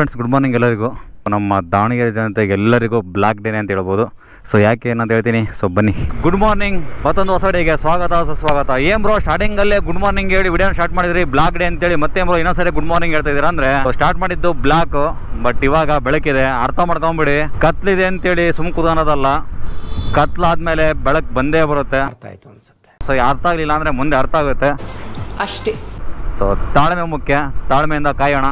Friends, good morning ಎಲ್ಲರಿಗೂ. ನಮ್ಮ ದಾವಣಗೆರೆ ಜನತೆಗೆ ಎಲ್ಲರಿಗೂ ಬ್ಲ್ಯಾಕ್ ಡೇನೆ ಅಂತ ಹೇಳ್ಬೋದು. ಸೊ ಯಾಕೆ ಏನಂತ ಹೇಳ್ತೀನಿ, ಸೊ ಬನ್ನಿ. ಗುಡ್ ಮಾರ್ನಿಂಗ್, ಮತ್ತೊಂದು ಹೊಸ ಡೇಗೆ ಸ್ವಾಗತ ಸುಸ್ವಾಗತ. ಏನು ಬ್ರೋ ಸ್ಟಾರ್ಟಿಂಗಲ್ಲೇ ಗುಡ್ ಮಾರ್ನಿಂಗ್ ಹೇಳಿ ವಿಡಿಯೋನ ಸ್ಟಾರ್ಟ್ ಮಾಡಿದ್ರಿ ಬ್ಲ್ಯಾಕ್ ಡೇ ಅಂತೇಳಿ, ಮತ್ತೆ ಬ್ರೋ ಇನ್ನೊಂದ್ಸರಿ ಗುಡ್ ಮಾರ್ನಿಂಗ್ ಹೇಳ್ತಾ ಇದ್ದೀರಾ ಅಂದರೆ ಸ್ಟಾರ್ಟ್ ಮಾಡಿದ್ದು ಬ್ಲ್ಯಾಕ್, ಬಟ್ ಇವಾಗ ಬೆಳಕಿದೆ. ಅರ್ಥ ಮಾಡ್ಕೊಂಬಿಡಿ, ಕತ್ಲಿದೆ ಅಂತೇಳಿ ಸುಮ್ ಕುದಾನದಲ್ಲ, ಕತ್ಲಾದ್ಮೇಲೆ ಬೆಳಕು ಬಂದೇ ಬರುತ್ತೆ. ಅರ್ಥ ಆಯ್ತು ಅನ್ಸುತ್ತೆ. ಸೊ ಅರ್ಥ ಆಗಲಿಲ್ಲ ಅಂದರೆ ಮುಂದೆ ಅರ್ಥ ಆಗುತ್ತೆ ಅಷ್ಟೇ. ಸೊ ತಾಳ್ಮೆ ಮುಖ್ಯ, ತಾಳ್ಮೆಯಿಂದ ಕಾಯೋಣ.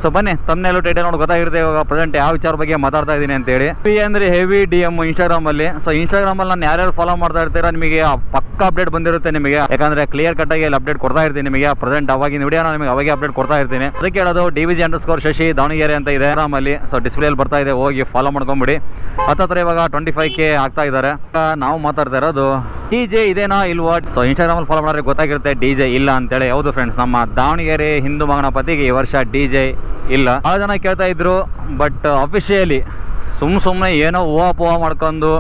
ಸೊ ಬನ್ನಿ, ತಮ್ಮನೆಲ್ಲೂ ಟೈಟಲ್ ನೋಡಿ ಗೊತ್ತಾಗಿರುತ್ತೆ ಇವಾಗ ಪ್ರೆಸೆಂಟ್ ಯಾವ ವಿಚಾರ ಬಗ್ಗೆ ಮಾತಾಡ್ತಾ ಇದ್ದೀನಿ ಅಂತೇಳಿ. ಅಂದರೆ ಹೆವಿ DM ಇನ್ಸ್ಟಾಗ್ರಾಮಲ್ಲಿ. ಸೊ ಇನ್ಸ್ಟಾಗ್ರಾಮಲ್ಲಿ ನಾನು ಯಾರ್ಯಾರು ಫಾಲೋ ಮಾಡ್ತಾ ಇರ್ತೀರಾ ನಿಮಗೆ ಪಕ್ಕ ಅಪ್ಡೇಟ್ ಬಂದಿರುತ್ತೆ ನಿಮಗೆ, ಯಾಕಂದರೆ ಕ್ಲಿಯರ್ ಕಟ್ಟಾಗಿ ಅಲ್ಲಿ ಅಪ್ಡೇಟ್ ಕೊಡ್ತಾ ಇರ್ತೀನಿ ನಿಮಗೆ. ಪ್ರೆಸೆಂಟ್ ಅವಾಗಿನ ವಿಡಿಯೋನ ನಿಮಗೆ ಅವಾಗೆ ಅಪ್ಡೇಟ್ ಕೊಡ್ತಾ ಇರ್ತೀನಿ. ಅದಕ್ಕೆ ಹೇಳೋದು DVG_ಶಶಿ ದಾವಣಗೆರೆ ಅಂತ ಇದೆ ಗ್ರಾಮಲ್ಲಿ. ಸೊ ಡಿಸ್ಪ್ಲೇಯಲ್ಲಿ ಬರ್ತಾ ಇದೆ, ಹೋಗಿ ಫಾಲೋ ಮಾಡ್ಕೊಂಬಿಡಿ. ಹತ್ತತ್ರ ಇವಾಗ 25K ಆಗ್ತಾ ಇದ್ದಾರೆ. ನಾವು ಮಾತಾಡ್ತಾ ಇರೋದು DJ ಇದೇನಾ ಇಲ್ವಾ. ಸೊ ಇನ್ಸ್ಟಾಗ್ರಾಮಲ್ಲಿ ಫಾಲೋ ಮಾಡಿದ್ರೆ ಗೊತ್ತಾಗಿರುತ್ತೆ DJ ಇಲ್ಲ ಅಂತೇಳಿ. ಹೌದು ಫ್ರೆಂಡ್ಸ್, ನಮ್ಮ ದಾವಣಗೆರೆ ಹಿಂದೂ ಮಹಾಗಣಪತಿಗೆ ಈ ವರ್ಷ DJ ಇಲ್ಲ. ಭಾಳ ಜನ ಕೇಳ್ತಾ ಇದ್ರು, ಬಟ್ ಅಫಿಷಿಯಲಿ ಸುಮ್ಮನೆ ಏನೋ ಹೂವು ಮಾಡ್ಕೊಂಡು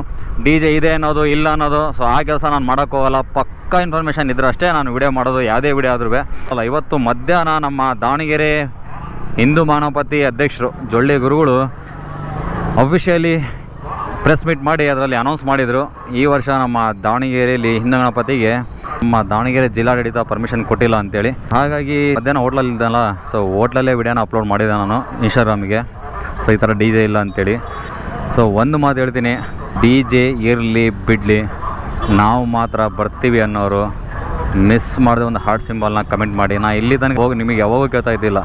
DJ ಇದೆ ಅನ್ನೋದು ಇಲ್ಲ ಅನ್ನೋದು. ಸೊ ಆ ಕೆಲಸ ನಾನು ಮಾಡೋಕ್ಕೋಗಲ್ಲ. ಪಕ್ಕಾ ಇನ್ಫಾರ್ಮೇಷನ್ ಇದ್ರೆ ಅಷ್ಟೇ ನಾನು ವಿಡಿಯೋ ಮಾಡೋದು, ಯಾವುದೇ ವಿಡಿಯೋ ಆದ್ರೂ ಅಲ್ಲ. ಇವತ್ತು ಮಧ್ಯಾಹ್ನ ನಮ್ಮ ದಾವಣಗೆರೆ ಹಿಂದೂ ಮಹಾಗಣಪತಿ ಅಧ್ಯಕ್ಷರು ಜೊಳ್ಳಿ ಗುರುಗಳು ಅಫಿಷಿಯಲಿ ಪ್ರೆಸ್ ಮೀಟ್ ಮಾಡಿ ಅದರಲ್ಲಿ ಅನೌನ್ಸ್ ಮಾಡಿದರು, ಈ ವರ್ಷ ನಮ್ಮ ದಾವಣಗೆರೆಯಲ್ಲಿ ಹಿಂದೂ ಗಣಪತಿಗೆ ನಮ್ಮ ದಾವಣಗೆರೆ ಜಿಲ್ಲಾಡಳಿತ ಪರ್ಮಿಷನ್ ಕೊಟ್ಟಿಲ್ಲ ಅಂತೇಳಿ. ಹಾಗಾಗಿ ಮಧ್ಯಾಹ್ನ ಹೋಟ್ಲಲ್ಲಿ ಇದ್ದಲ್ಲ, ಸೊ ಹೋಟ್ಲಲ್ಲೇ ವಿಡಿಯೋನ ಅಪ್ಲೋಡ್ ಮಾಡಿದೆ ನಾನು ಇನ್ಸ್ಟಾಗ್ರಾಮಿಗೆ. ಸೊ ಈ ಥರ DJ ಇಲ್ಲ ಅಂತೇಳಿ. ಸೊ ಒಂದು ಮಾತು ಹೇಳ್ತೀನಿ, DJ ಇರಲಿ ಬಿಡಲಿ, ನಾವು ಮಾತ್ರ ಬರ್ತೀವಿ ಅನ್ನೋರು ಮಿಸ್ ಮಾಡಿದೆ ಒಂದು ಹಾರ್ಟ್ ಸಿಂಬಲ್ನ ಕಮೆಂಟ್ ಮಾಡಿ. ನಾನು ಇಲ್ಲಿ ತನಕ ಹೋಗಿ ನಿಮಗೆ ಯಾವಾಗೂ ಕೇಳ್ತಾ ಇದ್ದಿಲ್ಲ,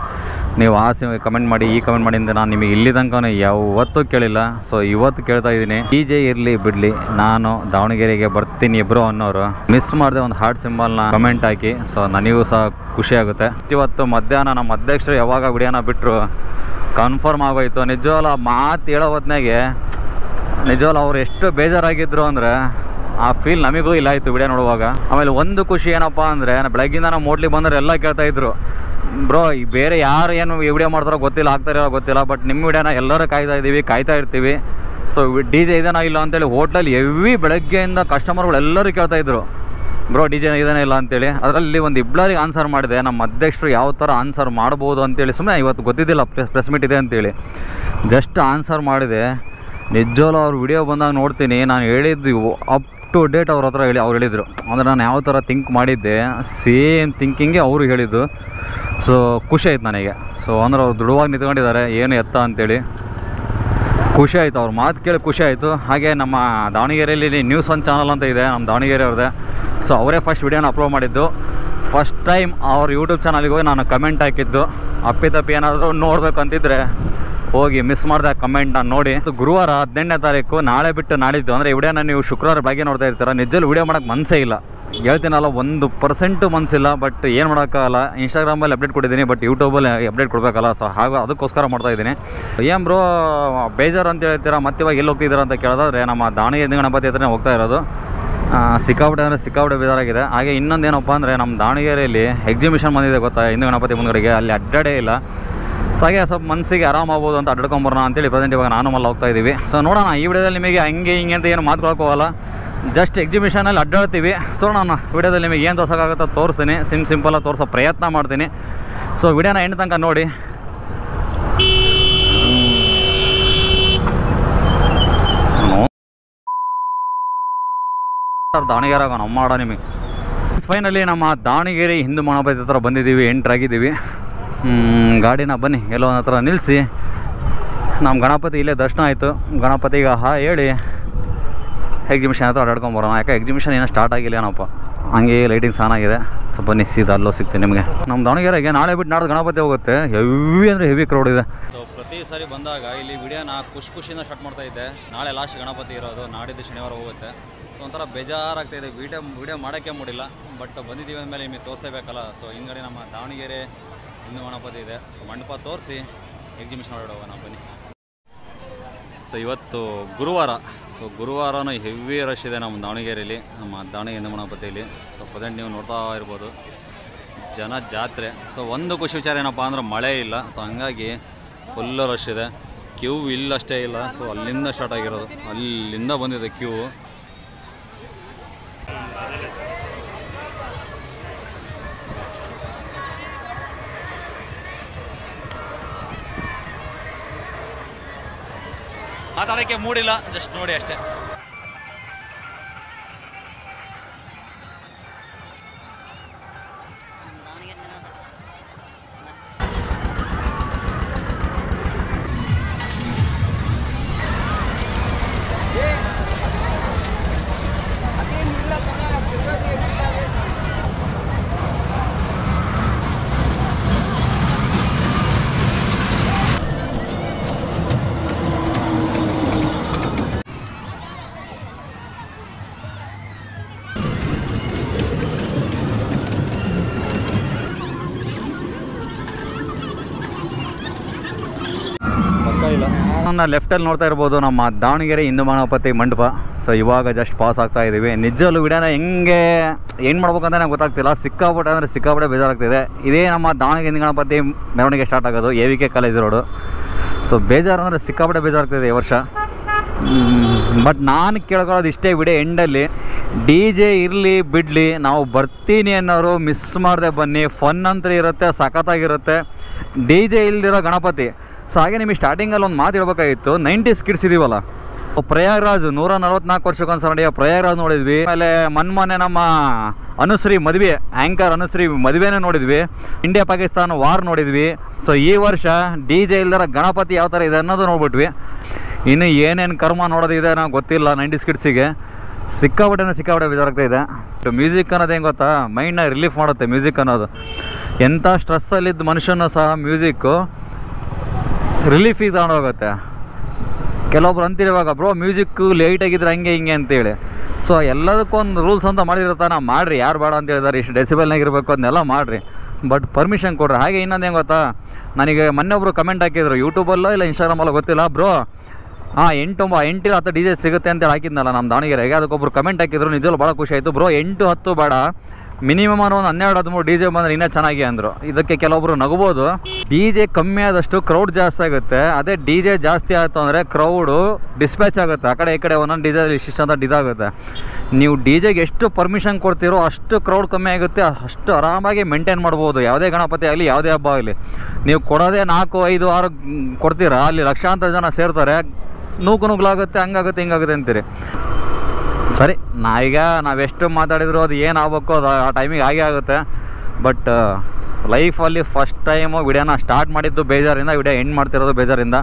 ನೀವು ಆ ಕಮೆಂಟ್ ಮಾಡಿ ಈ ಕಮೆಂಟ್ ಮಾಡಿ ಅಂತ ನಾನು ನಿಮಗೆ ಇಲ್ಲಿ ತನಕ ಯಾವತ್ತೂ ಕೇಳಿಲ್ಲ. ಸೊ ಇವತ್ತು ಕೇಳ್ತಾ ಇದ್ದೀನಿ, DJ ಇರಲಿ ಬಿಡಲಿ, ನಾನು ದಾವಣಗೆರೆಗೆ ಬರ್ತೀನಿ ಇಬ್ಬರು ಅನ್ನೋರು ಮಿಸ್ ಮಾಡಿದೆ ಒಂದು ಹಾರ್ಟ್ ಸಿಂಬಲ್ನ ಕಮೆಂಟ್ ಹಾಕಿ. ಸೊ ನನಗೂ ಸಹ ಖುಷಿ ಆಗುತ್ತೆ. ಇವತ್ತು ಮಧ್ಯಾಹ್ನ ನಮ್ಮ ಅಧ್ಯಕ್ಷರು ಯಾವಾಗ ವಿಡಿಯೋನ ಬಿಟ್ಟರು ಕನ್ಫರ್ಮ್ ಆಗೋಯ್ತು. ನಿಜವಲ್ಲ ಮಾತು ಹೇಳೋ ಹೊತ್ನಾಗೆ ನಿಜವಲ್ಲ ಅವ್ರು ಎಷ್ಟು ಬೇಜಾರಾಗಿದ್ರು ಅಂದರೆ ಆ ಫೀಲ್ ನಮಗೂ ಇಲ್ಲ ಆಯಿತು ವಿಡಿಯೋ ನೋಡುವಾಗ. ಆಮೇಲೆ ಒಂದು ಖುಷಿ ಏನಪ್ಪ ಅಂದರೆ, ಬೆಳಗ್ಗಿಂದ ನಾವು ಮೋಟ್ಲಿ ಬಂದರೆ ಎಲ್ಲ ಕೇಳ್ತಾಯಿದ್ರು, ಬ್ರೋ ಈ ಬೇರೆ ಯಾರು ಏನು ವಿಡಿಯೋ ಮಾಡ್ತಾರೋ ಗೊತ್ತಿಲ್ಲ, ಆಗ್ತಾರೋ ಗೊತ್ತಿಲ್ಲ, ಬಟ್ ನಿಮ್ಮ ವಿಡಿಯೋನ ಎಲ್ಲರೂ ಕಾಯ್ತಾ ಇರ್ತೀವಿ. ಸೊ DJ ಇದೇನೋ ಇಲ್ಲ ಅಂತೇಳಿ ಹೋಟ್ಲಲ್ಲಿ ಹೆವಿ ಬೆಳಗ್ಗೆಯಿಂದ ಕಸ್ಟಮರ್ಗಳು ಎಲ್ಲರೂ ಕೇಳ್ತಾಯಿದ್ರು, ಬ್ರೋ DJ ಇದೇನೇ ಇಲ್ಲ ಅಂತೇಳಿ. ಅದರಲ್ಲಿ ಒಂದು ಇಬ್ಬರಿಗೆ ಆನ್ಸರ್ ಮಾಡಿದೆ, ನಮ್ಮ ಅಧ್ಯಕ್ಷರು ಯಾವ ಥರ ಆನ್ಸರ್ ಮಾಡ್ಬೋದು ಅಂತೇಳಿ. ಸುಮ್ಮನೆ ಇವತ್ತು ಗೊತ್ತಿದ್ದಿಲ್ಲ ಪ್ರೆಸ್ ಮೀಟ್ ಇದೆ ಅಂತೇಳಿ, ಜಸ್ಟ್ ಆನ್ಸರ್ ಮಾಡಿದೆ. ನಿಜವಲ್ಲ ಅವ್ರು ವಿಡಿಯೋ ಬಂದಾಗ ನೋಡ್ತೀನಿ, ನಾನು ಹೇಳಿದ್ದು ಅಪ್ ಟು ಡೇಟ್ ಅವ್ರ ಹತ್ರ ಅವ್ರು ಹೇಳಿದರು. ಅಂದರೆ ನಾನು ಯಾವ ಥರ ಥಿಂಕ್ ಮಾಡಿದ್ದೆ ಸೇಮ್ ಥಿಂಕಿಂಗೆ ಅವರು ಹೇಳಿದ್ದು. ಸೊ ಖುಷಿ ಆಯ್ತು ನನಗೆ. ಸೊ ಅಂದ್ರೆ ಅವ್ರು ದೃಢವಾಗಿ ನಿಂತ್ಕೊಂಡಿದ್ದಾರೆ, ಏನು ಎತ್ತ ಅಂತೇಳಿ ಖುಷಿ ಆಯಿತು. ಅವ್ರ ಮಾತು ಕೇಳಿ ಖುಷಿ ಆಯಿತು. ಹಾಗೆ ನಮ್ಮ ದಾವಣಗೆರೆಯಲ್ಲಿ ನ್ಯೂಸ್ ಒನ್ ಚಾನಲ್ ಅಂತ ಇದೆ ನಮ್ಮ ದಾವಣಗೆರೆ ಅವ್ರದ್ದೇ. ಸೊ ಅವರೇ ಫಸ್ಟ್ ವಿಡಿಯೋನ ಅಪ್ಲೋಡ್ ಮಾಡಿದ್ದು. ಫಸ್ಟ್ ಟೈಮ್ ಅವ್ರ ಯೂಟ್ಯೂಬ್ ಚಾನಲ್ಗೆ ಹೋಗಿ ನಾನು ಕಮೆಂಟ್ ಹಾಕಿದ್ದು. ಅಪ್ಪಿತಪ್ಪಿ ಏನಾದರೂ ನೋಡಬೇಕು ಅಂತಿದ್ರೆ ಹೋಗಿ ಮಿಸ್ ಮಾಡಿದೆ ಕಮೆಂಟ್ನ ನೋಡಿ. ಗುರುವಾರ 18ನೇ ತಾರೀಕು, ನಾಳೆ ಬಿಟ್ಟು ನಾಳಿದ್ದು. ಅಂದರೆ ಈ ವಿಡಿಯೋನ ನೀವು ಶುಕ್ರವಾರ ಬೆಳಗ್ಗೆ ನೋಡ್ತಾ ಇರ್ತೀರ. ನಿಜಲ್ಲಿ ವಿಡಿಯೋ ಮಾಡೋಕ್ಕೆ ಮನಸ್ಸೇ ಇಲ್ಲ, ಹೇಳ್ತೀನಲ್ಲ 1% ಮನಸ್ಸಿಲ್ಲ. ಬಟ್ ಏನು ಮಾಡೋಕ್ಕಾಗಲ್ಲ, ಇನ್ಸ್ಟಾಗ್ರಾಮಲ್ಲಿ ಅಪ್ಡೇಟ್ ಕೊಟ್ಟಿದ್ದೀನಿ, ಬಟ್ ಯೂಟ್ಯೂಬಲ್ಲಿ ಅಪ್ಡೇಟ್ ಕೊಡಬೇಕಲ್ಲ. ಸೊ ಹಾಗೆ ಅದಕ್ಕೋಸ್ಕರ ಮಾಡ್ತಾಯಿದ್ದೀನಿ. ಏನು ಬ್ರೋ ಬೇಜಾರು ಅಂತ ಹೇಳ್ತೀರಾ, ಮತ್ತೆ ಇವಾಗ ಎಲ್ಲಿ ಹೋಗ್ತಿದ್ದೀರಾ ಅಂತ ಕೇಳಿದ್ರೆ ನಮ್ಮ ದಾವಣಗೆರೆ ಗಣಪತಿ ಹತ್ರನೇ ಹೋಗ್ತಾ ಇರೋದು. ಸಿಕ್ಕಾಪಟ್ಟೆ ಬೇಜಾರಾಗಿದೆ. ಹಾಗೆ ಇನ್ನೊಂದೇನಪ್ಪ ಅಂದರೆ, ನಮ್ಮ ದಾವಣಗೆರೆಯಲ್ಲಿ ಎಕ್ಸಿಬಿಷನ್ ಬಂದಿದೆ ಗೊತ್ತಾ ಹಿಂದೂ ಗಣಪತಿ ಮುಂದುಗಡೆಗೆ, ಅಲ್ಲಿ ಅಡ್ಡಾಡೇ ಇಲ್ಲ. ಸೊ ಹಾಗೆ ಸ್ವಲ್ಪ ಮನಸ್ಸಿಗೆ ಆರಾಮಾಗ್ಬೋದು ಅಂತ ಅಡ್ಕೊಂಬರೋಣ ಅಂತೇಳಿ ಪ್ರೆಸೆಂಟ್ ಇವಾಗ ನಾನು ಮಲ್ಲ ಹೋಗ್ತಾ ಇದ್ದೀವಿ. ಸೊ ನೋಡೋಣ, ಈ ವಿಡಿಯೋದಲ್ಲಿ ನಿಮಗೆ ಹಂಗೆ ಹಿಂಗೆ ಅಂತ ಏನು ಮಾತುಕೊಳಕ್ಕೋಗಲ್ಲ, ಜಸ್ಟ್ ಎಕ್ಸಿಬಿಷನಲ್ಲಿ ಅಡ್ಡಾಡ್ತೀವಿ. ಸೊ ನಾನು ವಿಡಿಯೋದಲ್ಲಿ ನಿಮಗೆ ಏನು ತೋರ್ಸೋಕ್ಕಾಗುತ್ತೋ ತೋರಿಸ್ತೀನಿ, ಸಿಂಪಲಾಗಿ ತೋರಿಸೋ ಪ್ರಯತ್ನ ಮಾಡ್ತೀನಿ. ಸೊ ವಿಡಿಯೋನ ಎಂಡ್ ತನಕ ನೋಡಿ. ದಾವಣಗೆರೆಗ ನಮ್ಮ ಮಾಡ ನಿಮಗೆ ಫೈನಲಿ ನಮ್ಮ ದಾವಣಗೆರೆ ಹಿಂದೂ ಮಹಾಗಣಪತಿ ಹತ್ರ ಬಂದಿದ್ದೀವಿ, ಎಂಟ್ರಾಗಿದ್ದೀವಿ. ಗಾಡಿನ ಬನ್ನಿ ಎಲ್ಲೋ ಒಂದು ಹತ್ರ ನಿಲ್ಲಿಸಿ, ನಮ್ಮ ಗಣಪತಿ ಇಲ್ಲೇ ದರ್ಶನ ಆಯಿತು. ಗಣಪತಿಗೆ ಹೇಳಿ ಎಕ್ಸಿಬಿಷನ್ ಹತ್ರ ಅಡ್ಕೊಂಬರೋಣ. ಯಾಕೆ ಎಕ್ಸಿಬಿಷನ್ ಏನೋ ಸ್ಟಾರ್ಟ್ ಆಗಿಲ್ಲ ಏನಪ್ಪ, ಹಂಗೆ ಲೈಟಿಂಗ್ ಚೆನ್ನಾಗಿದೆ. ಸೊ ಬನ್ನಿ ಸೀದಾ ಅಲ್ಲೋ ಸಿಗ್ತೀನಿ ನಿಮಗೆ. ನಮ್ಮ ದಾವಣಗೆರೆಗೆ ನಾಳೆ ಬಿಟ್ಟು ನಾಡ್ದು ಗಣಪತಿ ಹೋಗುತ್ತೆ. ಹೆವಿ ಅಂದರೆ ಹೆವಿ ಕ್ರೌಡ್ ಇದೆ. ಸೊ ಪ್ರತಿ ಸಾರಿ ಬಂದಾಗ ಇಲ್ಲಿ ವಿಡಿಯೋನ ಖುಷಿಯಿಂದ ಸ್ಟಾರ್ಟ್ ಮಾಡ್ತಾ ಇದ್ದೆ. ನಾಳೆ ಲಾಸ್ಟ್ ಗಣಪತಿ ಇರೋದು, ನಾಡಿದ್ದು ಶನಿವಾರ ಹೋಗುತ್ತೆ. ಸೊ ಒಂಥರ ಬೇಜಾರಾಗ್ತಾಯಿದೆ, ವಿಡಿಯೋ ಮಾಡೋಕ್ಕೆ ಮೂಡಿಲ್ಲ. ಬಟ್ ಬಂದಿದ್ದೀವಿ ಅಂದಮೇಲೆ ನಿಮಗೆ ತೋರಿಸಲೇಬೇಕಲ್ಲ. ಸೊ ಹಿಂದ್ಗಡೆ ನಮ್ಮ ದಾವಣಗೆರೆ ಹಿಂದೂ ಗಣಪತಿ ಇದೆ. ಸೊ ಮಂಟಪ ತೋರಿಸಿ ಎಕ್ಸಿಬಿಷನ್ ಹೊರಡೋಣ ಬನ್ನಿ. ಸೊ ಇವತ್ತು ಗುರುವಾರ. ಸೊ ಗುರುವಾರನೂ ಹೆವಿ ರಶ್ ಇದೆ ನಮ್ಮ ದಾವಣಗೆರೆಯಲ್ಲಿ, ನಮ್ಮ ದಾವಣಗೆರೆ ಹಿಂದೂ ಗಣಪತಿಯಲ್ಲಿ. ಸೊ ಪ್ರೆಸೆಂಟ್ ನೀವು ನೋಡ್ತಾ ಇರ್ಬೋದು ಜನ ಜಾತ್ರೆ. ಸೊ ಒಂದು ಖುಷಿ ವಿಚಾರ ಏನಪ್ಪ ಅಂದ್ರೆ ಮಳೆ ಇಲ್ಲ. ಸೊ ಹಂಗಾಗಿ ಫುಲ್ಲು ರಶ್ ಇದೆ. ಕ್ಯೂ ಇಲ್ಲಷ್ಟೇ ಇಲ್ಲ. ಸೊ ಅಲ್ಲಿಂದ ಸ್ಟಾರ್ಟ್ ಆಗಿರೋದು, ಅಲ್ಲಿಂದ ಬಂದಿದೆ ಕ್ಯೂ. ಮಾತಾಡೋಕ್ಕೆ ಮೂಡಿಲ್ಲ, ಜಸ್ಟ್ ನೋಡಿ ಅಷ್ಟೇ. ನನ್ನ ಲೆಫ್ಟಲ್ಲಿ ನೋಡ್ತಾ ಇರ್ಬೋದು ನಮ್ಮ ದಾವಣಗೆರೆ ಹಿಂದೂ ಗಣಪತಿ ಮಂಟಪ. ಸೊ ಇವಾಗ ಜಸ್ಟ್ ಪಾಸ್ ಆಗ್ತಾ ಇದ್ದೀವಿ. ನಿಜವಲ್ಲೂ ವಿಡಿಯೋನ ಹೆಂಗೆ ಏನು ಮಾಡ್ಬೇಕಂತ ನನಗೆ ಗೊತ್ತಾಗ್ತಿಲ್ಲ. ಸಿಕ್ಕಾಪಟ್ಟೆ ಅಂದರೆ ಸಿಕ್ಕಾಪಟ್ಟೆ ಬೇಜಾರಾಗ್ತಿದೆ. ಇದೇ ನಮ್ಮ ದಾವಣಗೆರೆ ಹಿಂದೂ ಗಣಪತಿ ಮೆರವಣಿಗೆ ಸ್ಟಾರ್ಟ್ ಆಗೋದು AVK ಕಾಲೇಜ್ ರೋಡು. ಸೊ ಬೇಜಾರು ಅಂದರೆ ಸಿಕ್ಕಾಪಟ್ಟೆ ಬೇಜಾರಾಗ್ತಿದೆ ಈ ವರ್ಷ. ಬಟ್ ನಾನು ಕೇಳ್ಕೊಳ್ಳೋದು ಇಷ್ಟೇ, ವಿಡಿಯೋ ಎಂಡಲ್ಲಿ DJ ಇರಲಿ ಬಿಡಲಿ, ನಾವು ಬರ್ತೀನಿ ಅನ್ನೋರು ಮಿಸ್ ಮಾಡದೆ ಬನ್ನಿ. ಫನ್ ಅಂತ ಇರುತ್ತೆ, ಸಖತ್ತಾಗಿರುತ್ತೆ. DJ ಇಲ್ದಿರೋ ಗಣಪತಿ. ಸೊ ಹಾಗೆ ನಿಮಗೆ ಸ್ಟಾರ್ಟಿಂಗಲ್ಲಿ ಒಂದು ಮಾತು ಹೇಳ್ಬೇಕಾಗಿತ್ತು, 90s ಕಿಡ್ಸ್ ಇದೀವಲ್ಲ, ಪ್ರಯಾಗ್ರಾಜ್ 144 ವರ್ಷಕ್ಕೊಂದ್ಸಲ ನಡೆಯೋ ಪ್ರಯಾಗ್ರಾಜ್ ನೋಡಿದ್ವಿ. ಆಮೇಲೆ ಮೊನ್ನೆ ನಮ್ಮ ಅನುಶ್ರೀ ಮದುವೆ, ಆ್ಯಂಕರ್ ಅನುಶ್ರೀ ಮದುವೆನೇ ನೋಡಿದ್ವಿ. ಇಂಡಿಯಾ ಪಾಕಿಸ್ತಾನ ವಾರ್ ನೋಡಿದ್ವಿ. ಸೊ ಈ ವರ್ಷ DJ ಇಲ್ದಿರೋ ಗಣಪತಿ ಯಾವ ಥರ ಇದೆ ಅನ್ನೋದು ನೋಡ್ಬಿಟ್ವಿ. ಇನ್ನು ಏನೇನು ಕರ್ಮ ನೋಡೋದಿದೆ ನನಗೆ ಗೊತ್ತಿಲ್ಲ. 90s ಕಿಡ್ಸಿಗೆ ಸಿಕ್ಕಾಪಟ್ಟೆ ಬೇಜಾರಾಗ್ತಾ ಇದೆ. ಮ್ಯೂಸಿಕ್ ಅನ್ನೋದು ಹೆಂಗೆ ಗೊತ್ತಾ, ಮೈಂಡ್ನ ರಿಲೀಫ್ ಮಾಡುತ್ತೆ ಮ್ಯೂಸಿಕ್ ಅನ್ನೋದು. ಎಂಥ ಸ್ಟ್ರೆಸ್ಸಲ್ಲಿದ್ದ ಮನುಷ್ಯನೂ ಸಹ ಮ್ಯೂಸಿಕ್ಕು ರಿಲೀಫಿಗೆ ತಗೊಂಡೋಗುತ್ತೆ. ಕೆಲವೊಬ್ರು ಅಂತಿರುವಾಗ ಬ್ರೋ ಮ್ಯೂಸಿಕ್ಕು ಲೇಟಾಗಿದ್ರೆ ಹಂಗೆ ಹಿಂಗೆ ಅಂತೇಳಿ. ಸೊ ಎಲ್ಲದಕ್ಕೊಂದು ರೂಲ್ಸ್ ಅಂತ ಮಾಡಿರ್ತಾನೆ, ಮಾಡಿರಿ. ಯಾರು ಬೇಡ ಅಂತ ಹೇಳಿದಾರೆ, ಇಷ್ಟು ಡೆಸಿಬಲ್ನಾಗ ಇರಬೇಕು ಅದನ್ನೆಲ್ಲ ಮಾಡಿರಿ, ಬಟ್ ಪರ್ಮಿಷನ್ ಕೊಡ್ರಿ. ಹಾಗೆ ಇನ್ನೊಂದು ಹೆಂಗೆ ಗೊತ್ತಾ, ನನಗೆ ಮೊನ್ನೆ ಒಬ್ಬರು ಕಮೆಂಟ್ ಹಾಕಿದ್ರು ಯೂಟ್ಯೂಬಲ್ಲೋ ಇಲ್ಲ ಇನ್ಸ್ಟಾಗ್ರಾಮಲ್ಲೋ ಗೊತ್ತಿಲ್ಲ, ಬ್ರೋ 8 10 DJ ಸಿಗುತ್ತೆ ಅಂತೇಳಿ ಹಾಕಿದ್ನಲ್ಲ ನಮ್ಮ ದಾವಣಗೆರೆಗೆ. ಅದಕ್ಕೊಬ್ರು ಕಮೆಂಟ್ ಹಾಕಿದ್ರು, ನಿಜವೂ ಭಾಳ ಖುಷಿ ಆಯಿತು. ಬ್ರೋ 8 10 ಬೇಡ, ಮಿನಿಮಮ್ ಒಂದು 12 13 DJ ಬಂದರೆ ಇನ್ನೂ ಚೆನ್ನಾಗಿ ಅಂದರು. ಇದಕ್ಕೆ ಕೆಲವೊಬ್ರು ನಗ್ಬೋದು. DJ ಕಮ್ಮಿ ಆದಷ್ಟು ಕ್ರೌಡ್ ಜಾಸ್ತಿ ಆಗುತ್ತೆ. ಅದೇ DJ ಜಾಸ್ತಿ ಆಯಿತು ಅಂದರೆ ಕ್ರೌಡು ಡಿಸ್ಪ್ಯಾಚ್ ಆಗುತ್ತೆ. ಆ ಕಡೆ ಈ ಕಡೆ ಒಂದೊಂದು DJ ಇಷ್ಟ ಅಂತ ಇದಾಗುತ್ತೆ. ನೀವು DJಗೆ ಎಷ್ಟು ಪರ್ಮಿಷನ್ ಕೊಡ್ತೀರೋ ಅಷ್ಟು ಕ್ರೌಡ್ ಕಮ್ಮಿ ಆಗುತ್ತೆ, ಅಷ್ಟು ಆರಾಮಾಗಿ ಮೇಂಟೈನ್ ಮಾಡ್ಬೋದು. ಯಾವುದೇ ಗಣಪತಿ ಆಗಲಿ ಯಾವುದೇ ಹಬ್ಬ ಆಗಲಿ. ನೀವು ಕೊಡೋದೇ 4 5 6 ಕೊಡ್ತೀರಾ, ಅಲ್ಲಿ ಲಕ್ಷಾಂತರ ಜನ ಸೇರ್ತಾರೆ, ನುಗ್ಲಾಗುತ್ತೆ, ಹಂಗಾಗುತ್ತೆ ಹಿಂಗಾಗುತ್ತೆ ಅಂತೀರಿ. ಸರಿ, ನಾವೆಷ್ಟು ಮಾತಾಡಿದ್ರು ಅದು ಏನು ಆಗಬೇಕು ಅದು ಆ ಟೈಮಿಗೆ ಆಗೇ ಆಗುತ್ತೆ. ಬಟ್ ಲೈಫಲ್ಲಿ ಫಸ್ಟ್ ಟೈಮು ವಿಡಿಯೋನ ಸ್ಟಾರ್ಟ್ ಮಾಡಿದ್ದು ಬೇಜಾರಿಂದ, ವಿಡಿಯೋ ಎಂಡ್ ಮಾಡ್ತಿರೋದು ಬೇಜಾರಿಂದ.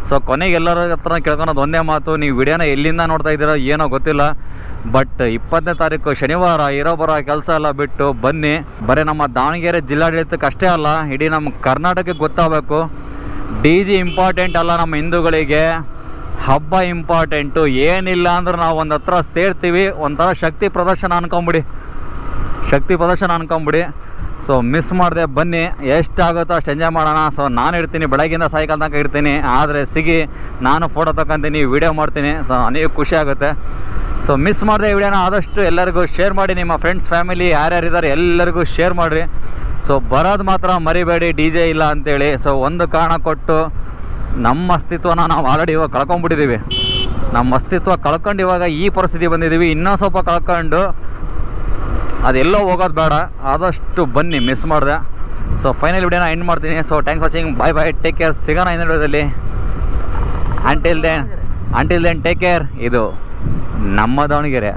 ಸೊ ಕೊನೆಗೆ ಎಲ್ಲರ ಹತ್ರ ಕೇಳ್ಕೊಳೋದು ಒಂದೇ ಮಾತು, ನೀವು ವಿಡಿಯೋನ ಎಲ್ಲಿಂದ ನೋಡ್ತಾ ಇದ್ದೀರೋ ಏನೋ ಗೊತ್ತಿಲ್ಲ, ಬಟ್ 20ನೇ ತಾರೀಕು ಶನಿವಾರ ಬರೋ ಕೆಲಸ ಎಲ್ಲ ಬಿಟ್ಟು ಬನ್ನಿ. ಬರೀ ನಮ್ಮ ದಾವಣಗೆರೆ ಜಿಲ್ಲಾಡಳಿತಕ್ಕೆ ಅಷ್ಟೇ ಅಲ್ಲ, ಇಡೀ ನಮ್ಮ ಕರ್ನಾಟಕಕ್ಕೆ ಗೊತ್ತಾಗಬೇಕು. DJ ಇಂಪಾರ್ಟೆಂಟ್ ಅಲ್ಲ ನಮ್ಮ ಹಿಂದೂಗಳಿಗೆ, ಹಬ್ಬ ಇಂಪಾರ್ಟೆಂಟು. ಏನಿಲ್ಲ ಅಂದ್ರೆ ನಾವು ಒಂದು ಹತ್ರ ಸೇರ್ತೀವಿ, ಒಂಥರ ಶಕ್ತಿ ಪ್ರದರ್ಶನ ಅನ್ಕೊಂಬಿಡಿ. ಸೊ ಮಿಸ್ ಮಾಡಿದೆ ಬನ್ನಿ, ಎಷ್ಟಾಗುತ್ತೋ ಅಷ್ಟು ಎಂಜಾಯ್ ಮಾಡೋಣ. ಸೊ ನಾನು ಇರ್ತೀನಿ, ಬೆಳಗ್ಗಿಂದ ಸಾಯಂಕಾಲ ತನಕ ಇರ್ತೀನಿ. ಆದರೆ ಸಿಗಿ, ನಾನು ಫೋಟೋ ತಗೊತೀನಿ, ವೀಡಿಯೋ ಮಾಡ್ತೀನಿ. ಸೊ ನನಗೆ ಖುಷಿ ಆಗುತ್ತೆ. ಸೊ ಮಿಸ್ ಮಾಡಿದೆ ವಿಡಿಯೋನ ಆದಷ್ಟು ಎಲ್ಲರಿಗೂ ಶೇರ್ ಮಾಡಿ. ನಿಮ್ಮ ಫ್ರೆಂಡ್ಸ್ ಫ್ಯಾಮಿಲಿ ಯಾರ್ಯಾರಿದ್ದಾರೆ ಎಲ್ಲರಿಗೂ ಶೇರ್ ಮಾಡಿರಿ. ಸೊ ಬರೋದು ಮಾತ್ರ ಮರಿಬೇಡಿ DJ ಇಲ್ಲ ಅಂತೇಳಿ. ಸೊ ಒಂದು ಕಾರಣ ಕೊಟ್ಟು ನಮ್ಮ ಅಸ್ತಿತ್ವನ ನಾವು ಆಲ್ರೆಡಿ ಇವಾಗ ಕಳ್ಕೊಂಡ್ಬಿಟ್ಟಿದ್ದೀವಿ. ನಮ್ಮ ಅಸ್ತಿತ್ವ ಕಳ್ಕೊಂಡು ಇವಾಗ ಈ ಪರಿಸ್ಥಿತಿ ಬಂದಿದ್ದೀವಿ. ಇನ್ನೂ ಸ್ವಲ್ಪ ಕಳ್ಕೊಂಡು ಅದೆಲ್ಲೋ ಹೋಗೋದು ಬೇಡ, ಆದಷ್ಟು ಬನ್ನಿ, ಮಿಸ್ ಮಾಡಿದೆ. ಸೊ ಫೈನಲ್ ವಿಡಿಯೋನ ಎಂಡ್ ಮಾಡ್ತೀನಿ. So thanks watching, bye bye, take care. ಸಿಗೋಣ ಇನ್ನೊಂದು ವಿಡಿಯೋದಲ್ಲಿ. Until then take care. ಇದು ನಮ್ಮ ದಾವಣಗೆರೆ.